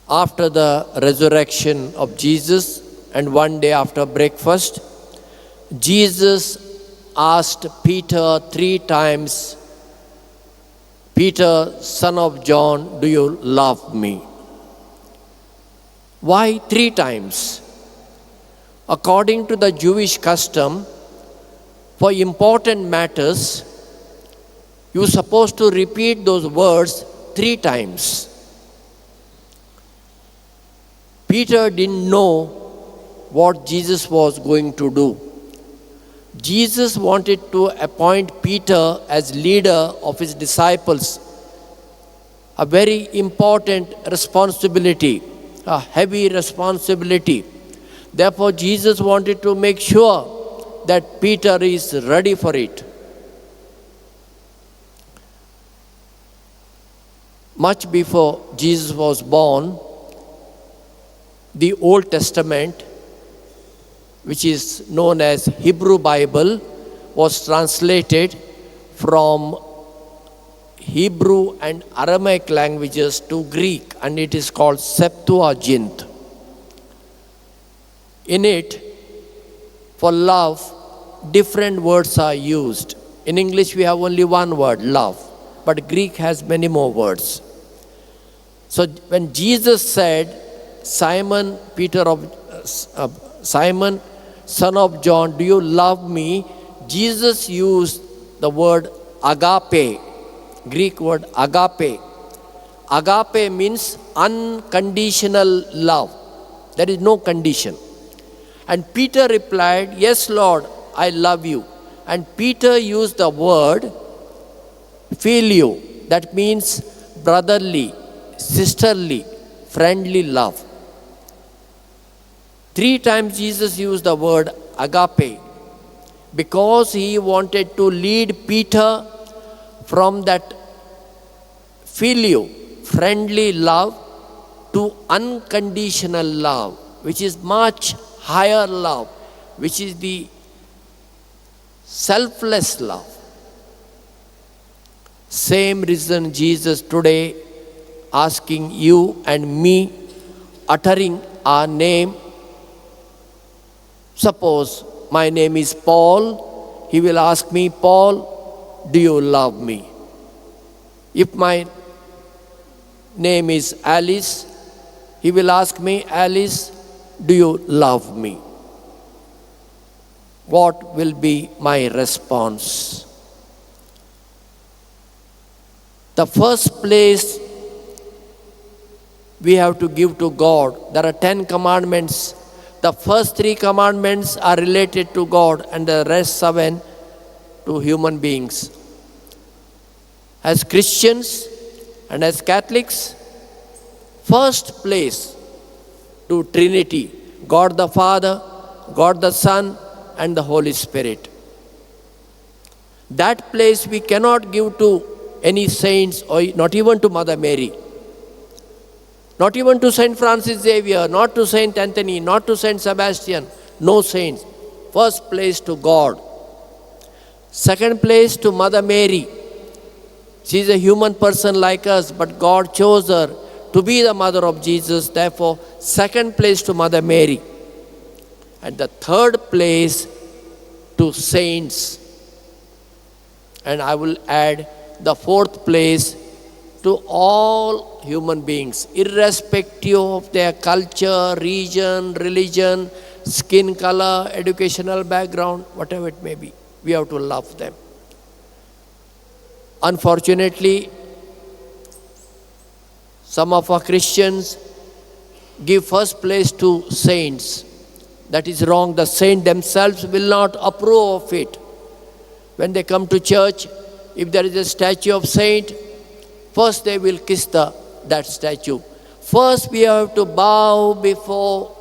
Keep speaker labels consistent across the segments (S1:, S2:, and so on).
S1: After the resurrection of Jesus and one day after breakfast, Jesus asked Peter 3 times, "Peter, son of John, do you love me?" Why 3 times? According to the Jewish custom, for important matters, you're supposed to repeat those words 3 times. Peter didn't know what Jesus was going to do. Jesus wanted to appoint Peter as leader of his disciples, a very important responsibility, a heavy responsibility. Therefore, Jesus wanted to make sure that Peter is ready for it. Much before Jesus was born, the Old Testament, which is known as Hebrew Bible, was translated from Hebrew and Aramaic languages to Greek, and it is called Septuagint. In it, for love, different words are used. In English, we have only one word, love, but Greek has many more words. So when Jesus said, Simon, Simon, son of John, do you love me? Jesus used the word agape, Greek word agape. Agape means unconditional love. There is no condition. And Peter replied, yes, Lord, I love you. And Peter used the word filio, that means brotherly, sisterly, friendly love. 3 times Jesus used the word agape because he wanted to lead Peter from that filio, friendly love, to unconditional love, which is much higher love, which is the selfless love. Same reason Jesus today asking you and me, uttering our name. Suppose my name is Paul, he will ask me, Paul, do you love me? If my name is Alice, he will ask me, Alice, do you love me? What will be my response? The first place we have to give to God, there are 10 commandments. The first 3 commandments are related to God and the rest 7 to human beings. As Christians and as Catholics, first place to Trinity, God the Father, God the Son, and the Holy Spirit. That place we cannot give to any saints or not even to Mother Mary. Not even to Saint Francis Xavier, not to Saint Anthony, not to Saint Sebastian. No saints. First place to God. Second place to Mother Mary. She is a human person like us, but God chose her to be the mother of Jesus. Therefore, second place to Mother Mary. And the third place to saints. And I will add the fourth place to all human beings, irrespective of their culture, region, religion, skin color, educational background, whatever it may be. We have to love them. Unfortunately, some of our Christians give first place to saints. That is wrong. The saints themselves will not approve of it. When they come to church, if there is a statue of saint, first they will kiss that statue. First we have to bow before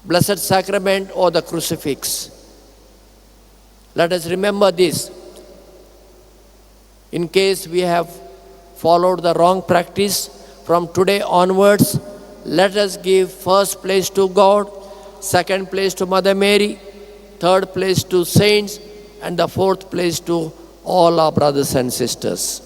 S1: Blessed Sacrament or the crucifix. Let us remember this. In case we have followed the wrong practice, from today onwards, let us give first place to God, second place to Mother Mary, third place to saints, and the fourth place to all our brothers and sisters.